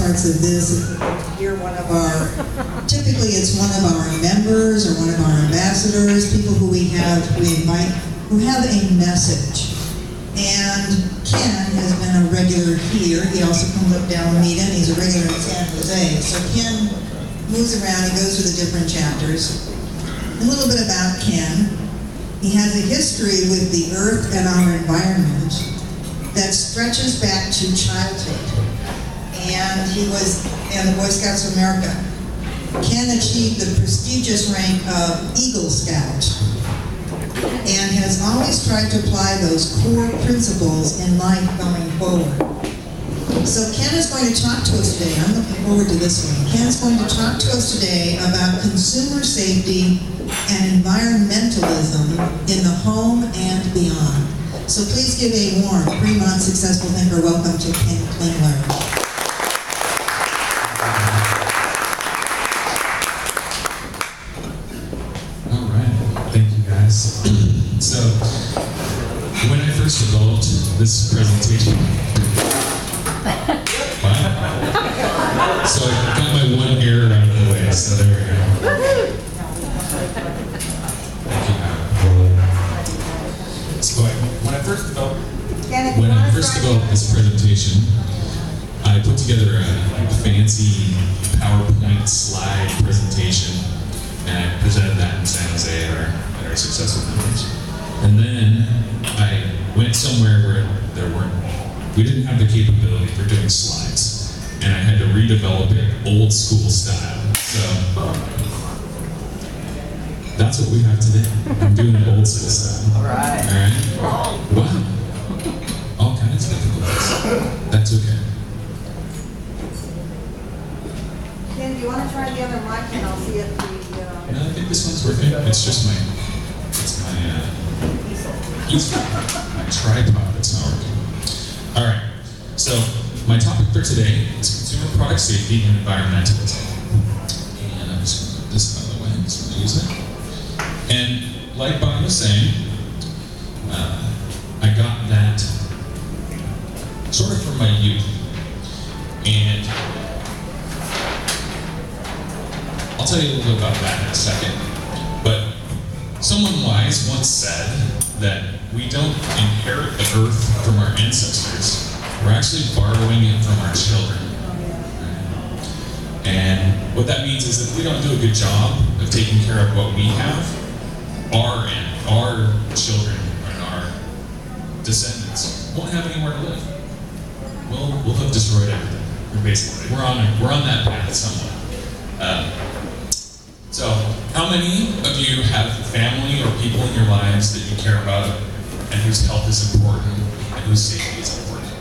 parts of this, here typically it's one of our members or one of our ambassadors, people who we invite, who have a message. And Ken has been a regular here. He also comes up down Alameda, and he's a regular in San Jose. So Ken moves around, he goes through the different chapters. A little bit about Ken. He has a history with the earth and our environment that stretches back to childhood. And he was in the Boy Scouts of America. Ken achieved the prestigious rank of Eagle Scout and has always tried to apply those core principles in life going forward. So Ken is going to talk to us today. I'm looking forward to this one. Ken's going to talk to us today about consumer safety and environmentalism in the home and beyond. So please give a warm Fremont Successful Thinker welcome to Ken Klingler. All right, thank you guys. So, when I first developed this presentation, so I got my one error out of the way, so there we go. Thank you. So when I first developed this presentation, I put together a fancy PowerPoint slide presentation, and I presented that in San Jose at our Successful Conference. And then I went somewhere where we didn't have the capability for doing slides, and I had to redevelop it old school style. So that's what we have today. I'm doing it old school style. All right. Wow. All kinds of difficulties. That's okay. Ken, do you want to try the other mic and I'll see if No, I think this one's working. It's just my tripod that's not working. All right. So my topic for today is consumer product safety and environmentalism. And I'm just going to put this out of the way. I'm just going to use it. And like Bob was saying, I got that sort of from my youth. And I'll tell you a little bit about that in a second. But someone wise once said that we don't inherit the earth from our ancestors. We're actually borrowing it from our children. Right? And what that means is if we don't do a good job of taking care of what we have, our children and our descendants won't have anywhere to live. We'll have destroyed everything. Basically, we're on that path somewhat. So, how many of you have family or people in your lives that you care about and whose health is important and whose safety is important?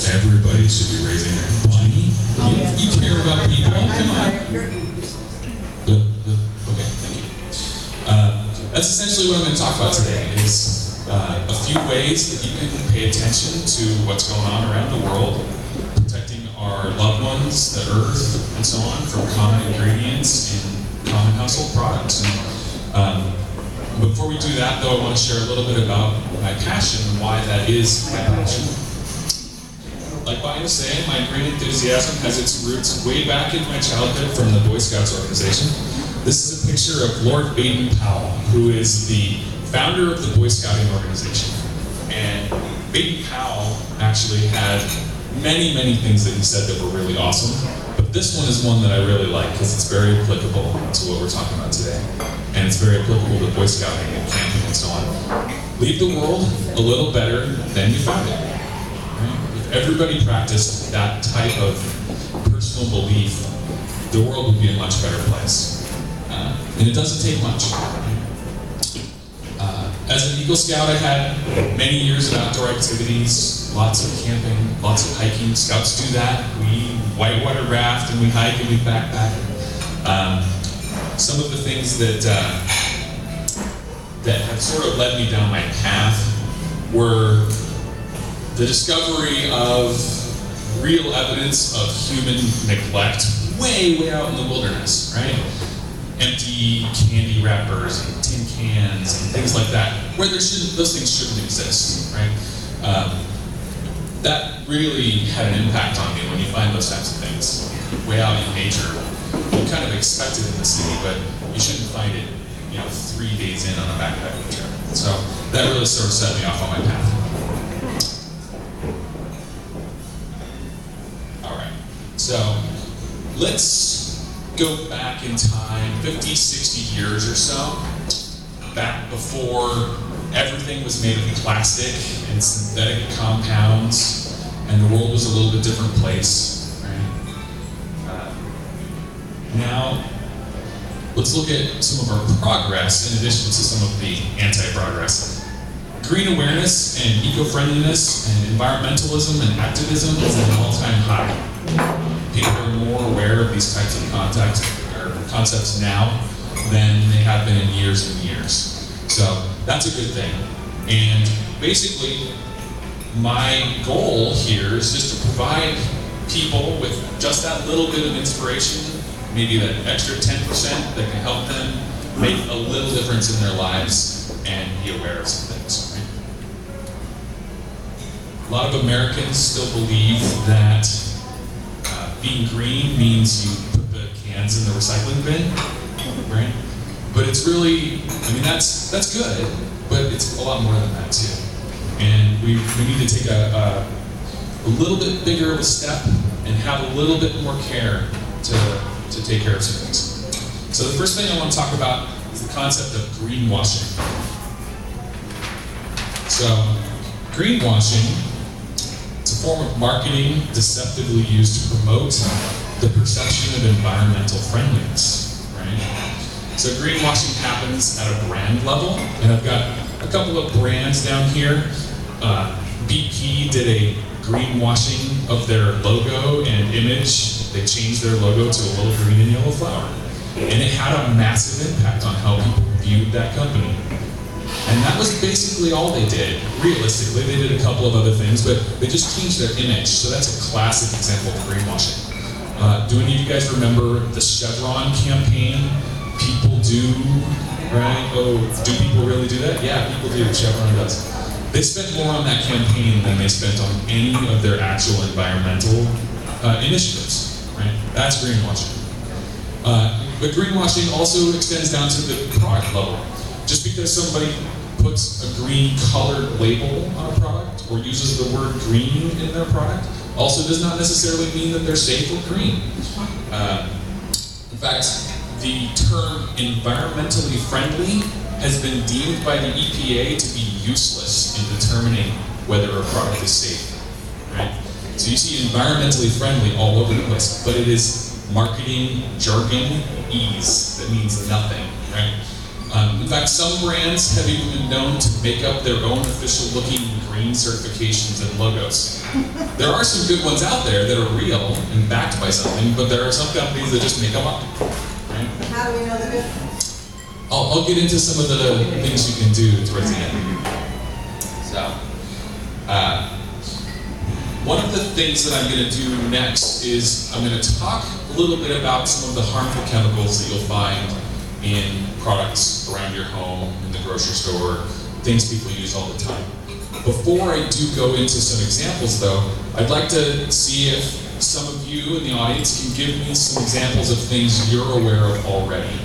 Everybody should be raising their money. You care about people? Come on. Okay, thank you. That's essentially what I'm going to talk about today, is a few ways that you can pay attention to what's going on around the world, protecting our loved ones, the earth, and so on, from common ingredients in common household products. And before we do that, though, I want to share a little bit about my passion and why that is my passion. Like Bonnie was saying, my great enthusiasm has its roots way back in my childhood from the Boy Scouts organization. This is a picture of Lord Baden-Powell, who is the founder of the Boy Scouting organization. And Baden-Powell actually had many, many things that he said that were really awesome. But this one is one that I really like because it's very applicable to what we're talking about today. And it's very applicable to Boy Scouting and camping and so on. Leave the world a little better than you found it. Right? If everybody practiced that type of personal belief, the world would be a much better place. And it doesn't take much. As an Eagle Scout, I had many years of outdoor activities, lots of camping, lots of hiking. Scouts do that. We whitewater raft and we hike and we backpack. Some of the things that have sort of led me down my path were the discovery of real evidence of human neglect way out in the wilderness, right? Empty candy wrappers and tin cans and things like that, where those things shouldn't exist, right? that really had an impact on me when you find those types of things way out in nature. You kind of expect it in the city, but you shouldn't find it, 3 days in on a backpacking trip. So that really sort of set me off on my path. All right, so let's go back in time 50, 60 years or so, back before everything was made of plastic and synthetic compounds, and the world was a little bit different place, right? Now, let's look at some of our progress in addition to some of the anti-progress. Green awareness and eco-friendliness and environmentalism and activism is at an all-time high. People are more aware of these types of concepts now than they have been in years and years. So that's a good thing. And basically, my goal here is just to provide people with just that little bit of inspiration, maybe that extra 10% that can help them make a little difference in their lives and be aware of some things. Right? A lot of Americans still believe that being green means you put the cans in the recycling bin, right? But it's really, that's good, but it's a lot more than that too. And we need to take a little bit bigger of a step and have a little bit more care to take care of some things. So the first thing I want to talk about is the concept of greenwashing. So greenwashing, it's a form of marketing deceptively used to promote the perception of environmental friendliness, right? So greenwashing happens at a brand level, and I've got a couple of brands down here. BP did a greenwashing of their logo and image. They changed their logo to a little green and yellow flower. And it had a massive impact on how people viewed that company. And that was basically all they did. Realistically, they did a couple of other things, but they just changed their image. So that's a classic example of greenwashing. Do any of you guys remember the Chevron campaign? People do, right? Oh, do people really do that? Yeah, people do. Chevron does. They spent more on that campaign than they spent on any of their actual environmental initiatives, right? That's greenwashing. But greenwashing also extends down to the product level. Just because somebody puts a green colored label on a product or uses the word green in their product also does not necessarily mean that they're safe or green. In fact, the term environmentally friendly has been deemed by the EPA to be useless in determining whether a product is safe, right? So you see environmentally friendly all over the place, but it is marketing jargon ease that means nothing, right? In fact, some brands have even been known to make up their own official looking green certifications and logos. There are some good ones out there that are real and backed by something, but there are some companies that just make them up. How do we know the difference? I'll get into some of the things you can do towards the end. So, one of the things that I'm going to do next is I'm going to talk a little bit about some of the harmful chemicals that you'll find in products around your home, in the grocery store, things people use all the time. Before I do go into some examples though, I'd like to see if some of you in the audience can give me some examples of things you're aware of already,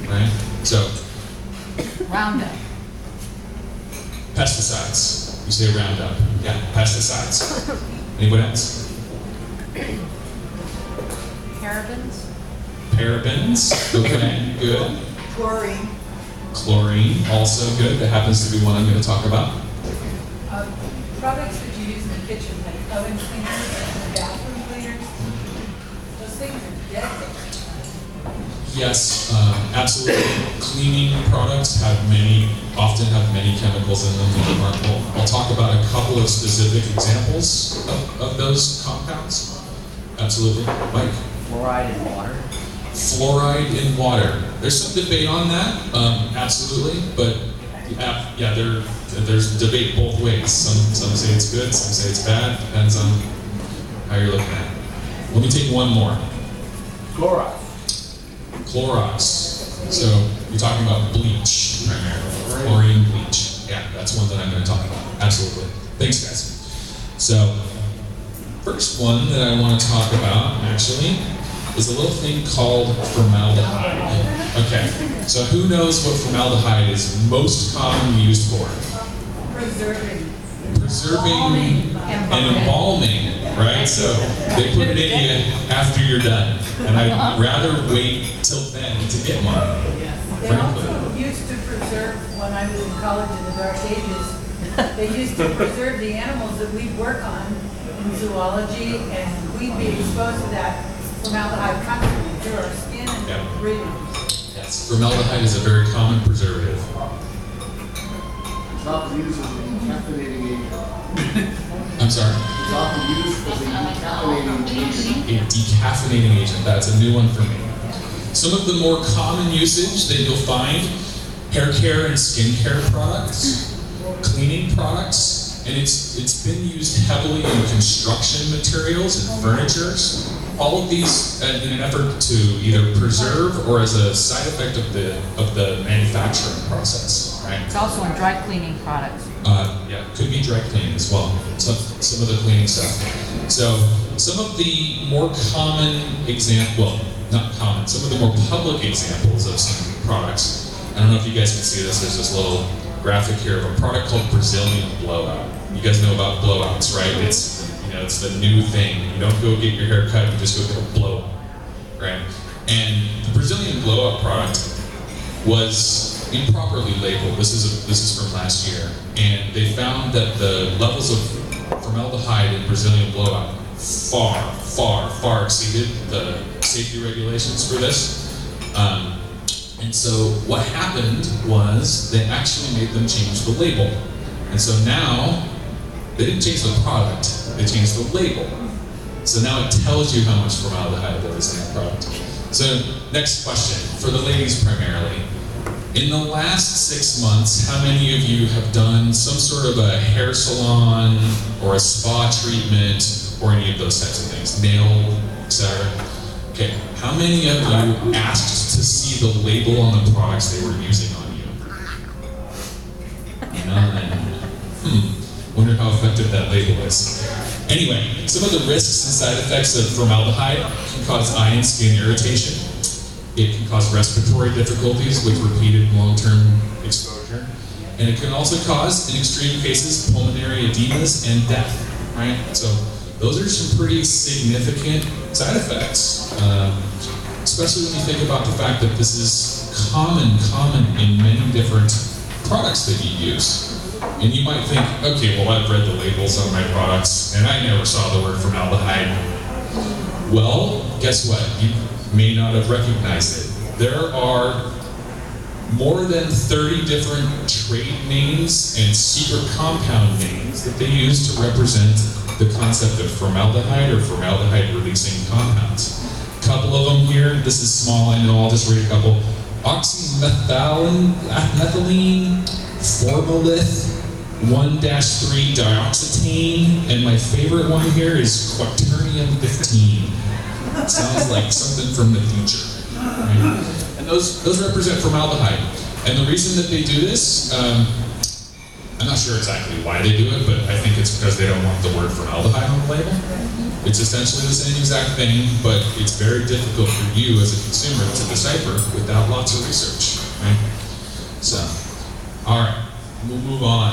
right? So, Roundup. Pesticides. You say Roundup. Yeah, pesticides. Anyone else? Parabens. Parabens. Okay, good. Chlorine. Chlorine, also good. That happens to be one I'm going to talk about. Products that you use in the kitchen, like oven cleaners and bathroom cleaners, those things are deadly. Yes, absolutely. Cleaning products often have many chemicals in them that are harmful. I'll talk about a couple of specific examples of those compounds. Absolutely. Mike? Fluoride in water. Fluoride in water. There's some debate on that, absolutely, but yeah, there's debate both ways. Some say it's good, some say it's bad. Depends on how you're looking at it. Let me take one more. Chloride. Clorox. So you're talking about bleach primarily. Chlorine bleach. Yeah, that's one that I'm going to talk about. Absolutely. Thanks, guys. So first one that I want to talk about, actually, is a little thing called formaldehyde. Okay, so who knows what formaldehyde is most commonly used for? Preserving. Preserving and embalming, right? So they put it in you after you're done. And I'd rather wait till then to get mine, They frankly. also used to preserve, when I was in college in the dark ages, they used to preserve the animals that we'd work on in zoology, and we'd be exposed to that formaldehyde constantly through our skin and Yeah. breathing. Yes, formaldehyde is a very common preservative. It's often used as a decaffeinating agent. I'm sorry? It's often used as a decaffeinating agent. A decaffeinating agent. That's a new one for me. Some of the more common usage that you'll find: hair care and skincare products, cleaning products, and it's been used heavily in construction materials and furnitures. All of these in an effort to either preserve or as a side effect of the manufacturing process, right? It's also in dry cleaning products. Yeah, could be dry cleaning as well. Some of the cleaning stuff. So some of the more common not common, some of the more public examples of some products. I don't know if you guys can see this. There's this little graphic here of a product called Brazilian Blowout. You guys know about blowouts, right? It's the new thing. You don't go get your hair cut, you just go get a blowout, right? And the Brazilian Blowout product was improperly labeled. This is from last year, and they found that the levels of formaldehyde in Brazilian Blowout far exceeded the safety regulations for this. And so what happened was they actually made them change the label. And so now, they didn't change the product, they changed the label. So now it tells you how much formaldehyde there is in that product. So next question, for the ladies primarily. In the last 6 months, how many of you have done some sort of a hair salon or a spa treatment or any of those types of things? Nail, etc. Okay, how many of you asked to see the label on the products they were using on you? None. Wonder how effective that label is. Anyway, some of the risks and side effects of formaldehyde can cause eye and skin irritation. It can cause respiratory difficulties with repeated long-term exposure. And it can also cause, in extreme cases, pulmonary edemas and death, right? So those are some pretty significant side effects, especially when you think about the fact that this is common in many different products that you use. And you might think, okay, well, I've read the labels on my products, and I never saw the word formaldehyde. Well, guess what? You may not have recognized it. There are more than 30 different trade names and secret compound names that they use to represent the concept of formaldehyde or formaldehyde-releasing compounds. A couple of them here. This is small, I know, I'll just read a couple. Oxymethylene, formaldehyde, 1-3 dioxetane, and my favorite one here is quaternium-15. Sounds like something from the future. Right? And those represent formaldehyde. And the reason that they do this, I'm not sure exactly why they do it, but I think it's because they don't want the word formaldehyde on the label. It's essentially the same exact thing, but it's very difficult for you as a consumer to decipher without lots of research. Right? So, all right. We'll move on.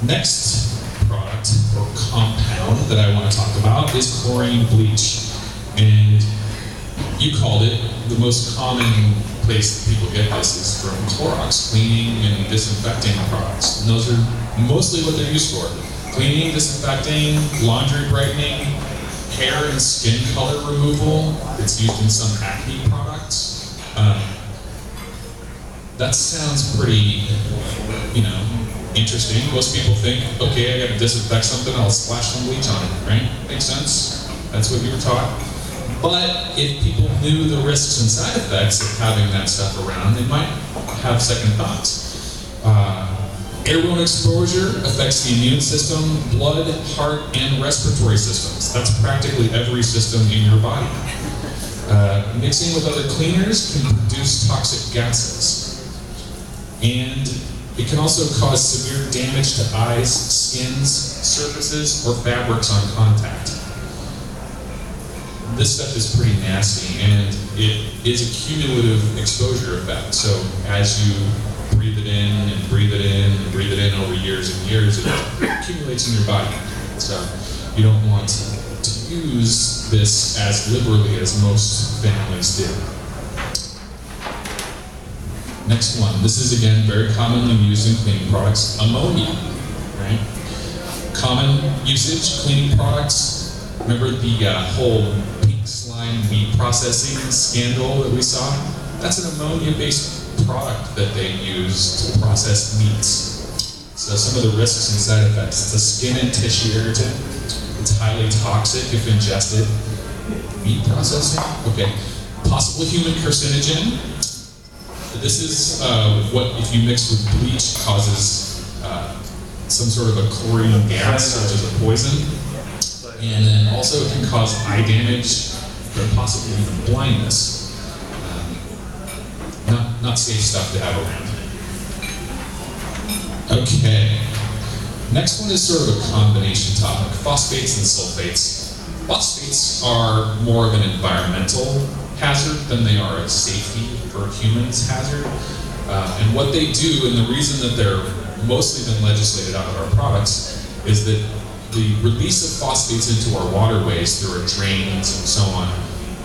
Next product or compound that I want to talk about is chlorine bleach. And you called it the most common place that people get this is from Clorox, cleaning and disinfecting products. And those are mostly what they're used for. Cleaning, disinfecting, laundry brightening, hair and skin color removal. It's used in some acne products. That sounds pretty, interesting. Most people think, okay, I gotta disinfect something, I'll splash some bleach on it, right? Makes sense? That's what you were taught. But if people knew the risks and side effects of having that stuff around, they might have second thoughts. Airborne exposure affects the immune system, blood, heart, and respiratory systems. That's practically every system in your body. Mixing with other cleaners can produce toxic gases. And it can also cause severe damage to eyes, skins, surfaces or fabrics on contact. This stuff is pretty nasty, and it is a cumulative exposure effect. So as you breathe it in and breathe it in and breathe it in over years and years, it accumulates in your body. So you don't want to use this as liberally as most families do. Next one. This is again very commonly used in cleaning products. Ammonia, right? Common usage, cleaning products. Remember the whole pink slime meat processing scandal that we saw? That's an ammonia-based product that they use to process meats. So some of the risks and side effects. It's a skin and tissue irritant. It's highly toxic if ingested. Meat processing? Okay. Possible human carcinogen. This is what, if you mix with bleach, causes some sort of a chlorine gas, which is a poison. And then also it can cause eye damage, or possibly even blindness. Not safe stuff to have around. Okay. Next one is sort of a combination topic, phosphates and sulfates. Phosphates are more of an environmental hazard than they are a safety for humans hazard. And what they do, and the reason that they're mostly been legislated out of our products, is that the release of phosphates into our waterways through our drains and so on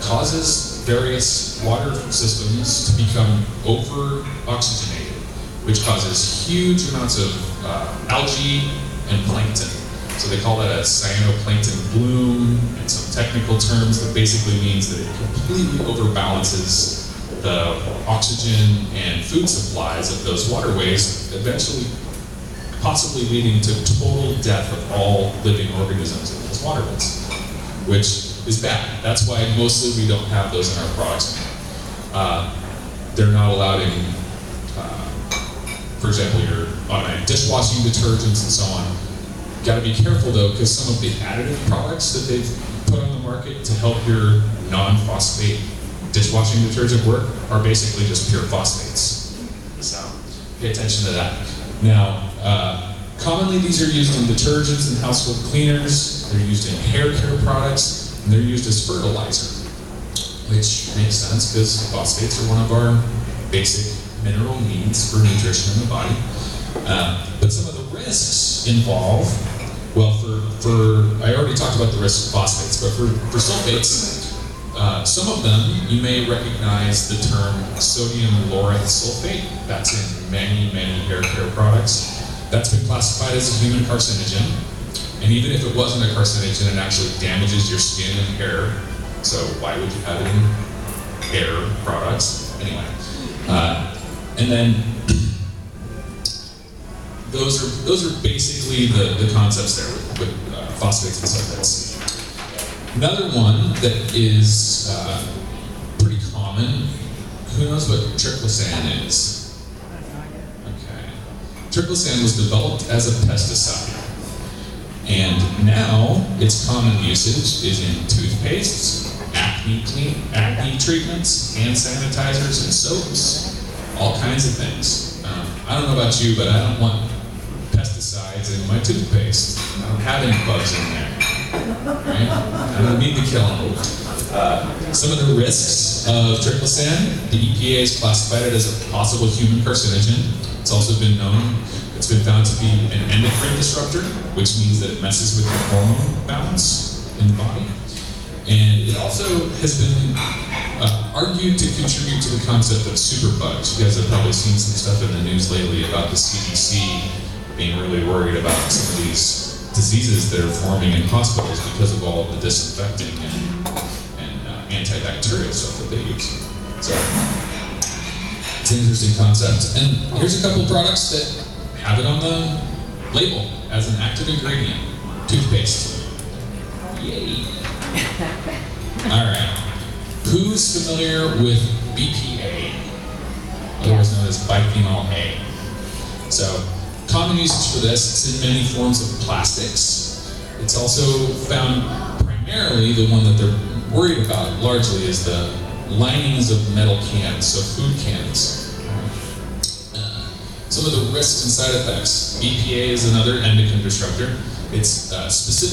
causes various water systems to become over-oxygenated, which causes huge amounts of algae and plankton. So they call that a cyanoplankton bloom, and some technical terms that basically means that it completely overbalances the oxygen and food supplies of those waterways, eventually possibly leading to total death of all living organisms in those waterways, which is bad. That's why mostly we don't have those in our products. They're not allowed in, for example, your automatic dishwashing detergents and so on. Got to be careful though, because some of the additive products that they've put on the market to help your non-phosphate dishwashing detergent work are basically just pure phosphates. So pay attention to that. Now, commonly these are used in detergents and household cleaners. They're used in hair care products, and they're used as fertilizer, which makes sense because phosphates are one of our basic mineral needs for nutrition in the body. But some of the risks involve, well, I already talked about the risks of phosphates, but for sulfates, some of them you may recognize the term sodium lauryl sulfate. That's in many hair care products. That's been classified as a human carcinogen. And even if it wasn't a carcinogen, it actually damages your skin and hair. So why would you have it in hair products? Anyway. And then those are basically the concepts there with phosphates and sulfates. Another one that is pretty common, who knows what triclosan is? Okay. Triclosan was developed as a pesticide. And now its common usage is in toothpastes, acne treatments, hand sanitizers, and soaps. All kinds of things. I don't know about you, but I don't want pesticides in my toothpaste. I don't have any bugs in there. Right? I don't need to kill them. Some of the risks of triclosan, the EPA has classified it as a possible human carcinogen. It's also been known, it's been found to be an endocrine disruptor, which means that it messes with your hormone balance in the body. And it also has been argued to contribute to the concept of superbugs. You guys have probably seen some stuff in the news lately about the CDC being really worried about some of these diseases that are forming in hospitals because of all of the disinfecting and antibacterial stuff that they use. So it's an interesting concept. And here's a couple products that have it on the label as an active ingredient. Toothpaste. Yay. All right. Who's familiar with BPA? Otherwise known as biphenyl A. So, common usage for this, it's in many forms of plastics. It's also found primarily, the one that they're worried about largely, is the linings of metal cans, so food cans. Some of the risks and side effects. BPA is another endocrine disruptor. It's specific.